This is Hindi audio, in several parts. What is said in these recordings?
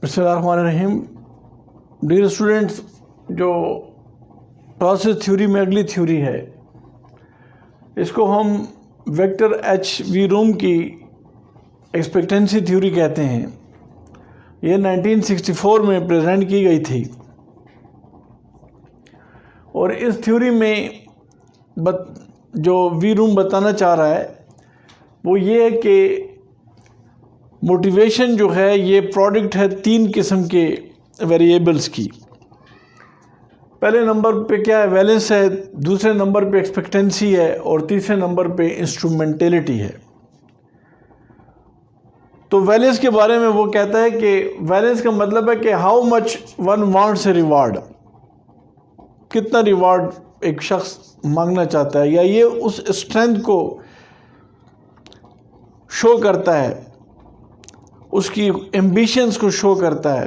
बिस्मिल्लाहिर्रहमानिर्रहीम। डियर स्टूडेंट्स, जो प्रोसेस थ्योरी में अगली थ्योरी है, इसको हम वेक्टर एच वी रूम की एक्सपेक्टेंसी थ्योरी कहते हैं। ये 1964 में प्रेजेंट की गई थी और इस थ्योरी में जो वी रूम बताना चाह रहा है वो ये है कि मोटिवेशन जो है ये प्रोडक्ट है तीन किस्म के वेरिएबल्स की। पहले नंबर पे क्या है, वैलेंस है, दूसरे नंबर पे एक्सपेक्टेंसी है और तीसरे नंबर पे इंस्ट्रूमेंटेलिटी है। तो वैलेंस के बारे में वो कहता है कि वैलेंस का मतलब है कि how much one wants a reward, कितना रिवार्ड एक शख्स मांगना चाहता है, या ये उस स्ट्रेंथ को शो करता है, उसकी एम्बिशंस को शो करता है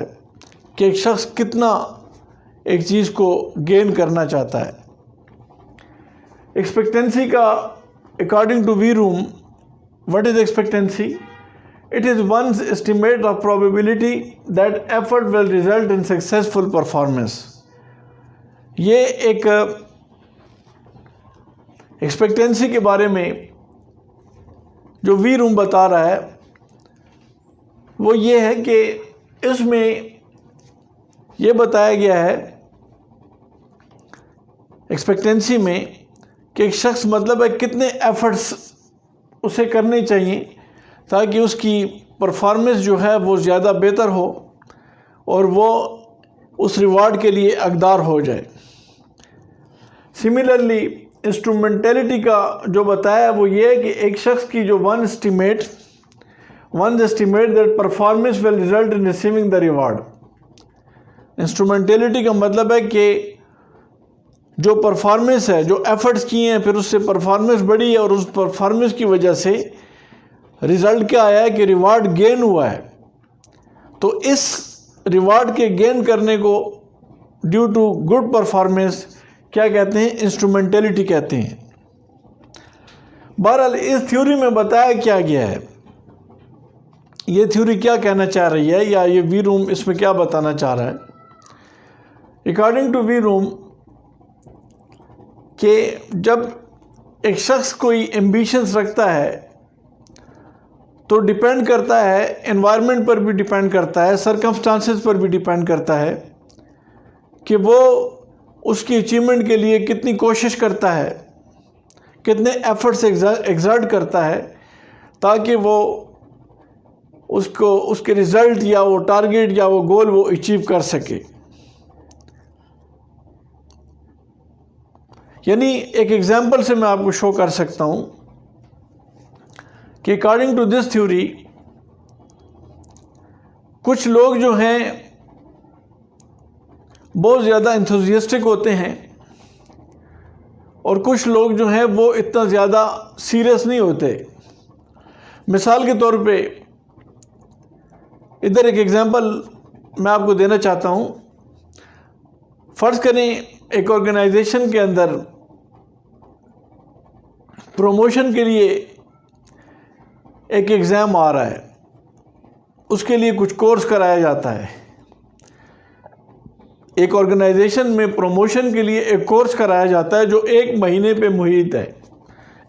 कि एक शख्स कितना एक चीज़ को गेन करना चाहता है। एक्सपेक्टेंसी का according to Vroom, what is expectancy? It is one's estimate of probability that effort will result in successful performance. ये एक एक्सपेक्टेंसी के बारे में जो वी रूम बता रहा है वो ये है कि इसमें ये बताया गया है एक्सपेक्टेंसी में कि एक शख्स मतलब है कितने एफर्ट्स उसे करने चाहिए ताकि उसकी परफॉर्मेंस जो है वो ज़्यादा बेहतर हो और वो उस रिवार्ड के लिए हकदार हो जाए। सिमिलरली इंस्ट्रूमेंटेलिटी का जो बताया वो ये है कि एक शख्स की जो one estimate that performance will result in receiving the reward। Instrumentality का मतलब है कि जो परफॉर्मेंस है, जो एफर्ट्स किए हैं, फिर उससे परफॉर्मेंस बढ़ी है और उस परफॉर्मेंस की वजह से रिजल्ट क्या आया है कि रिवार्ड गेन हुआ है। तो इस रिवार्ड के गेन करने को ड्यू टू गुड परफॉर्मेंस क्या कहते हैं? इंस्ट्रूमेंटेलिटी कहते हैं। बहरहाल इस थ्योरी में बताया क्या गया है, ये थ्योरी क्या कहना चाह रही है, या ये वी रूम इसमें क्या बताना चाह रहा है। अकॉर्डिंग टू वी रूम कि जब एक शख्स कोई एम्बिशंस रखता है तो डिपेंड करता है, एनवायरनमेंट पर भी डिपेंड करता है, सर्कमस्टांसेस पर भी डिपेंड करता है कि वो उसकी अचीवमेंट के लिए कितनी कोशिश करता है, कितने एफर्ट्स एग्जर्ट करता है ताकि वो उसके रिज़ल्ट या वो टारगेट या वो गोल वो अचीव कर सके। यानी एक एग्जांपल से मैं आपको शो कर सकता हूं कि अकॉर्डिंग टू दिस थ्योरी कुछ लोग जो हैं बहुत ज़्यादा एंथुसियास्टिक होते हैं और कुछ लोग जो हैं वो इतना ज़्यादा सीरियस नहीं होते। मिसाल के तौर पे इधर एक एग्जांपल मैं आपको देना चाहता हूँ। फ़र्ज़ करें एक ऑर्गेनाइजेशन के अंदर प्रमोशन के लिए एक एग्ज़ाम आ रहा है, उसके लिए कुछ कोर्स कराया जाता है। एक ऑर्गेनाइजेशन में प्रमोशन के लिए एक कोर्स कराया जाता है जो 1 महीने पे मुहित है।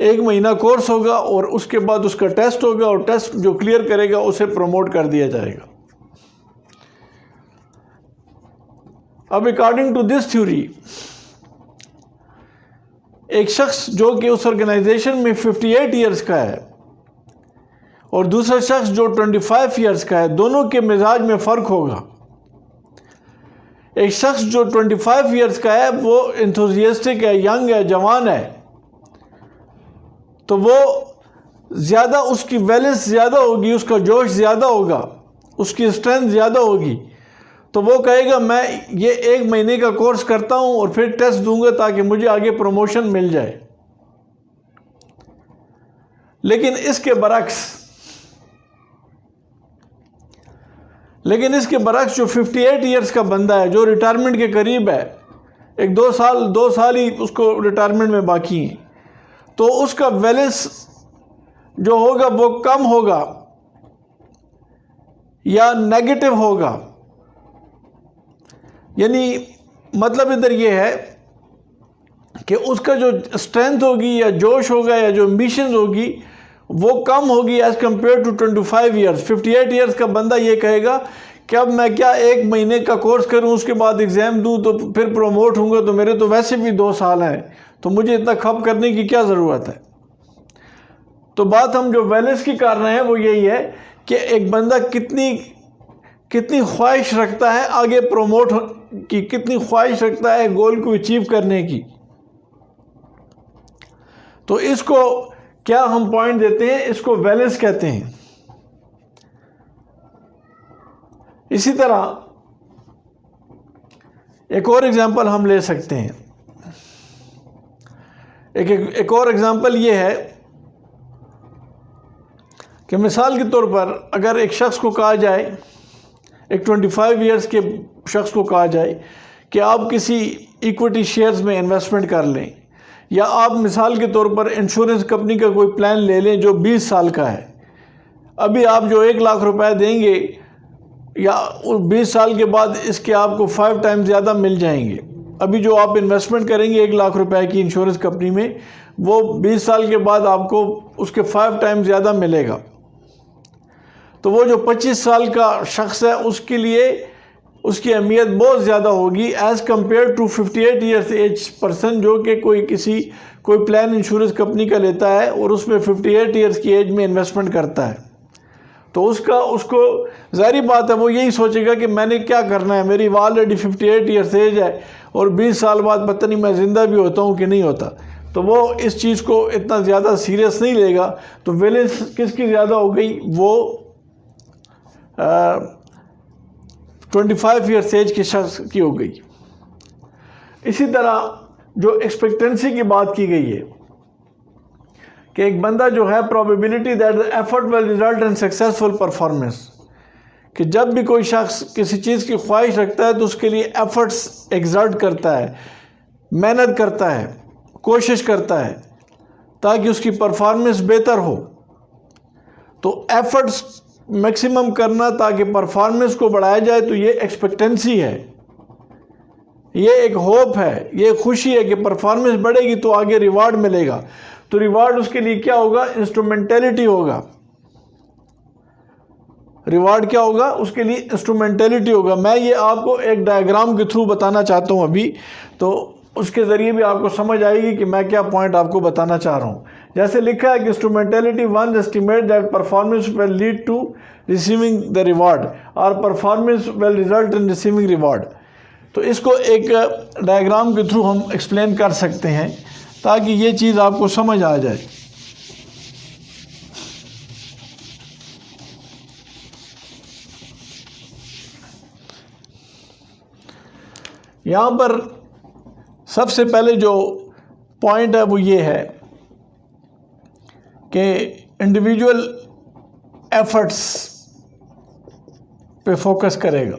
1 महीना कोर्स होगा और उसके बाद उसका टेस्ट होगा और टेस्ट जो क्लियर करेगा उसे प्रमोट कर दिया जाएगा। अब अकॉर्डिंग टू दिस थ्योरी एक शख्स जो कि उस ऑर्गेनाइजेशन में 58 इयर्स का है और दूसरा शख्स जो 25 इयर्स का है, दोनों के मिजाज में फ़र्क होगा। एक शख्स जो 25 इयर्स का है वो एंथुसियास्टिक है, यंग है, जवान है, तो वो ज़्यादा उसकी वैलेंस ज़्यादा होगी, उसका जोश ज़्यादा होगा, उसकी स्ट्रेंथ ज़्यादा होगी। तो वो कहेगा मैं ये 1 महीने का कोर्स करता हूँ और फिर टेस्ट दूंगा ताकि मुझे आगे प्रमोशन मिल जाए। लेकिन इसके बरक्स जो 58 इयर्स का बंदा है, जो रिटायरमेंट के करीब है, एक 2 साल ही उसको रिटायरमेंट में बाकी हैं, तो उसका वैलेंस जो होगा वो कम होगा या नेगेटिव होगा। यानी मतलब इधर ये है कि उसका जो स्ट्रेंथ होगी या जोश होगा या जो एम्बिशन होगी वो कम होगी as compare to 25 years. 58 years का बंदा ये कहेगा कि अब मैं क्या 1 महीने का कोर्स करूं, उसके बाद एग्ज़ाम दूं तो फिर प्रमोट होऊंगा, तो मेरे तो वैसे भी 2 साल हैं, तो मुझे इतना खप करने की क्या ज़रूरत है। तो बात हम जो वैलेंस की कर रहे हैं वो यही है कि एक बंदा कितनी ख्वाहिश रखता है आगे प्रमोट की, कितनी ख्वाहिश रखता है गोल को अचीव करने की। तो इसको क्या हम पॉइंट देते हैं, इसको वैलेंस कहते हैं। इसी तरह एक और एग्जांपल हम ले सकते हैं। एक और एग्जांपल ये है कि मिसाल के तौर पर अगर एक शख्स को कहा जाए, एक 25 ईयर्स के शख्स को कहा जाए कि आप किसी इक्विटी शेयर्स में इन्वेस्टमेंट कर लें, या आप मिसाल के तौर पर इंश्योरेंस कंपनी का कोई प्लान ले लें जो 20 साल का है। अभी आप जो 1 लाख रुपए देंगे या 20 साल के बाद इसके आपको 5 टाइम्स ज़्यादा मिल जाएंगे। अभी जो आप इन्वेस्टमेंट करेंगे 1 लाख रुपए की इंश्योरेंस कंपनी में, वो 20 साल के बाद आपको उसके 5 टाइम्स ज़्यादा मिलेगा। तो वो जो 25 साल का शख्स है उसके लिए उसकी अहमियत बहुत ज़्यादा होगी as compare to 58 years age person, जो कि कोई प्लान इंश्योरेंस कंपनी का लेता है और उसमें 58 ईयर्स की एज में इन्वेस्टमेंट करता है। तो उसको ज़ाहिर बात है वो यही सोचेगा कि मैंने क्या करना है, मेरी ऑलरेडी 58 ईयर्स एज है और 20 साल बाद पता नहीं मैं ज़िंदा भी होता हूँ कि नहीं होता। तो वो इस चीज़ को इतना ज़्यादा सीरियस नहीं लेगा। तो वैलेंस किसकी ज़्यादा हो गई, वो 25 ईयर्स एज के शख्स की हो गई। इसी तरह जो एक्सपेक्टेंसी की बात की गई है कि एक बंदा जो है probability that the effort will result in successful performance, कि जब भी कोई शख्स किसी चीज़ की ख्वाहिश रखता है तो उसके लिए एफर्ट्स एक्सर्ट करता है, मेहनत करता है, कोशिश करता है ताकि उसकी परफॉर्मेंस बेहतर हो। तो एफर्ट्स मैक्सिमम करना ताकि परफॉर्मेंस को बढ़ाया जाए, तो ये एक्सपेक्टेंसी है, ये एक होप है, ये खुशी है कि परफॉर्मेंस बढ़ेगी तो आगे रिवार्ड मिलेगा। तो रिवार्ड उसके लिए क्या होगा, इंस्ट्रूमेंटेलिटी होगा। रिवार्ड क्या होगा, उसके लिए इंस्ट्रूमेंटेलिटी होगा। मैं ये आपको एक डायग्राम के थ्रू बताना चाहता हूँ अभी, तो उसके ज़रिए भी आपको समझ आएगी कि मैं क्या पॉइंट आपको बताना चाह रहा हूँ। जैसे लिखा है कि instrumentality one estimate that performance will lead to receiving the reward और performance will result in receiving reward. तो इसको एक डायग्राम के थ्रू हम एक्सप्लेन कर सकते हैं ताकि ये चीज़ आपको समझ आ जाए। यहाँ पर सबसे पहले जो पॉइंट है वो ये है कि इंडिविजुअल एफर्ट्स पे फोकस करेगा।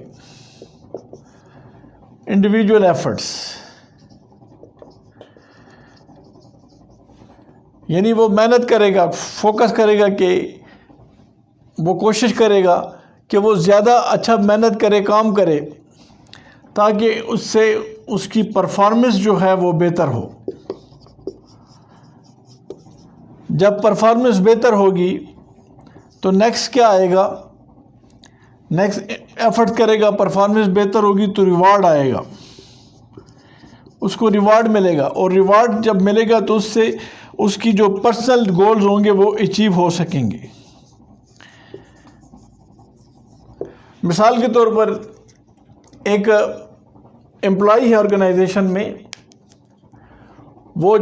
इंडिविजुअल एफर्ट्स यानी वो मेहनत करेगा, फोकस करेगा कि वो कोशिश करेगा कि वो ज़्यादा अच्छा मेहनत करे, काम करे ताकि उससे उसकी परफॉर्मेंस जो है वो बेहतर हो। जब परफॉर्मेंस बेहतर होगी तो नेक्स्ट क्या आएगा, नेक्स्ट एफर्ट करेगा, परफॉर्मेंस बेहतर होगी तो रिवार्ड आएगा, उसको रिवार्ड मिलेगा। और रिवार्ड जब मिलेगा तो उससे उसकी जो पर्सनल गोल्स होंगे वो अचीव हो सकेंगे। मिसाल के तौर पर एक एम्प्लॉय है ऑर्गेनाइजेशन में, वो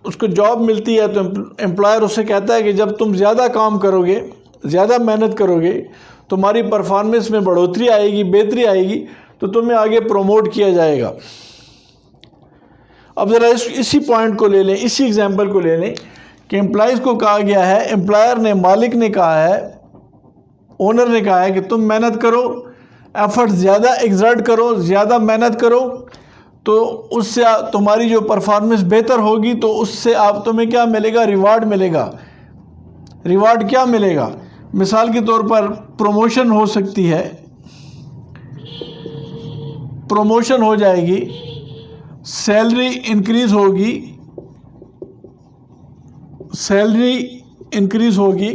उसको जॉब मिलती है तो एम्प्लॉयर उससे कहता है कि जब तुम ज़्यादा काम करोगे, ज़्यादा मेहनत करोगे, तुम्हारी परफॉर्मेंस में बढ़ोतरी आएगी, बेहतरी आएगी, तो तुम्हें आगे प्रमोट किया जाएगा। अब ज़रा इसी पॉइंट को ले लें, इसी एग्जांपल को ले लें कि एम्प्लॉयज़ को कहा गया है, एम्प्लॉयर ने, मालिक ने कहा है, ओनर ने कहा है कि तुम मेहनत करो, एफर्ट ज़्यादा एक्सर्ट करो, ज़्यादा मेहनत करो, तो उससे तुम्हारी जो परफॉर्मेंस बेहतर होगी तो उससे तुम्हें क्या मिलेगा, रिवार्ड मिलेगा। रिवार्ड क्या मिलेगा, मिसाल के तौर पर प्रमोशन हो सकती है, प्रमोशन हो जाएगी, सैलरी इंक्रीज होगी,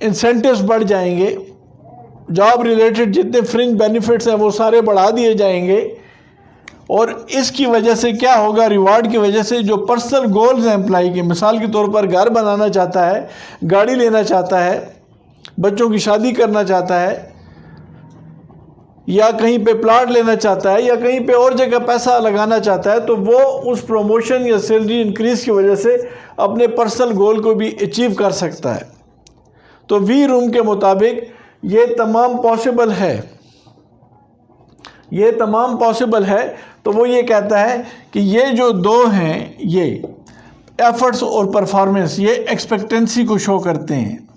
इंसेंटिव्स बढ़ जाएंगे, जॉब रिलेटेड जितने फ्रिंज बेनिफिट्स हैं वो सारे बढ़ा दिए जाएंगे। और इसकी वजह से क्या होगा, रिवार्ड की वजह से जो पर्सनल गोल्स हैं एम्प्लॉय के, मिसाल के तौर पर घर बनाना चाहता है, गाड़ी लेना चाहता है, बच्चों की शादी करना चाहता है, या कहीं पे प्लाट लेना चाहता है, या कहीं पे और जगह पैसा लगाना चाहता है, तो वो उस प्रमोशन या सैलरी इंक्रीज की वजह से अपने पर्सनल गोल को भी अचीव कर सकता है। तो वी रूम के मुताबिक ये तमाम पॉसिबल है, तो वो ये कहता है कि ये जो दो हैं, ये एफर्ट्स और परफॉर्मेंस, ये एक्सपेक्टेंसी को शो करते हैं।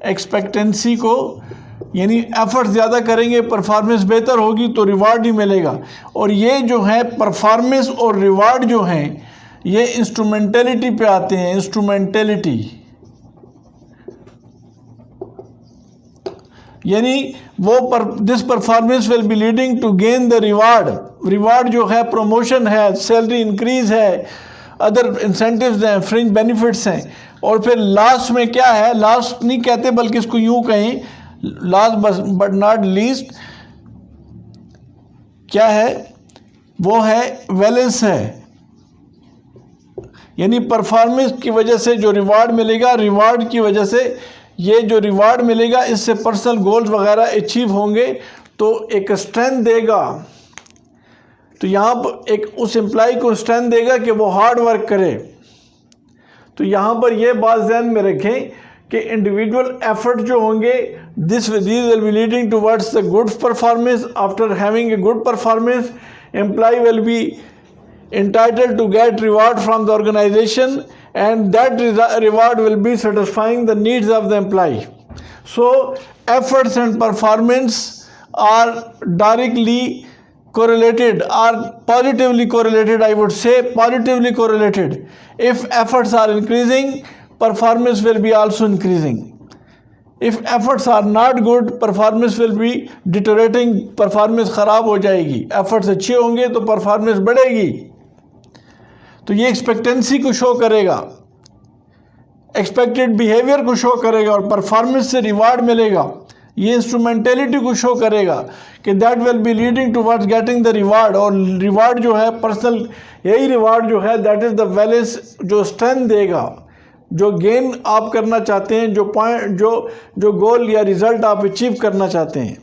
एक्सपेक्टेंसी को, यानी एफर्ट ज़्यादा करेंगे, परफॉर्मेंस बेहतर होगी तो रिवार्ड ही मिलेगा। और ये जो है परफॉर्मेंस और रिवार्ड जो हैं, ये इंस्ट्रूमेंटेलिटी पे आते हैं। इंस्ट्रूमेंटेलिटी यानी this performance will be leading to gain the reward जो है प्रमोशन है, सैलरी इंक्रीज है, अदर इंसेंटिव्स हैं, फ्रिंज बेनिफिट्स हैं। और फिर लास्ट में क्या है, लास्ट नहीं कहते बल्कि इसको यूं कहें, लास्ट बट नॉट लीस्ट क्या है, वो है बैलेंस है। यानी परफॉर्मेंस की वजह से जो रिवार्ड मिलेगा, रिवार्ड की वजह से ये जो रिवार्ड मिलेगा, इससे पर्सनल गोल्स वगैरह अचीव होंगे, तो एक स्ट्रेंथ देगा। तो यहाँ पर एक उस एम्प्लॉय को स्ट्रेंथ देगा कि वो हार्ड वर्क करे। तो यहाँ पर ये बात ध्यान में रखें कि इंडिविजुअल एफर्ट जो होंगे, this will be leading towards the good performance. After having a good performance, employee will be entitled to get reward from the organization, and that reward will be satisfying the needs of the employee. So efforts and performance are directly correlated, are positively correlated, I would say positively correlated. If efforts are increasing, performance will be also increasing. If efforts are not good, performance will be deteriorating, performance ख़राब हो जाएगी। efforts अच्छे होंगे तो performance बढ़ेगी। तो ये एक्सपेक्टेंसी को शो करेगा, एक्सपेक्टेड बिहेवियर को शो करेगा, और परफॉर्मेंस से रिवार्ड मिलेगा। ये इंस्ट्रूमेंटेलिटी को शो करेगा कि that will be leading towards getting the reward. और रिवार्ड जो है पर्सनल, यही रिवार्ड जो है दैट इज़ द बैलेंस, जो स्ट्रेंथ देगा, जो गेन आप करना चाहते हैं, जो पॉइंट, जो गोल या रिजल्ट आप अचीव करना चाहते हैं।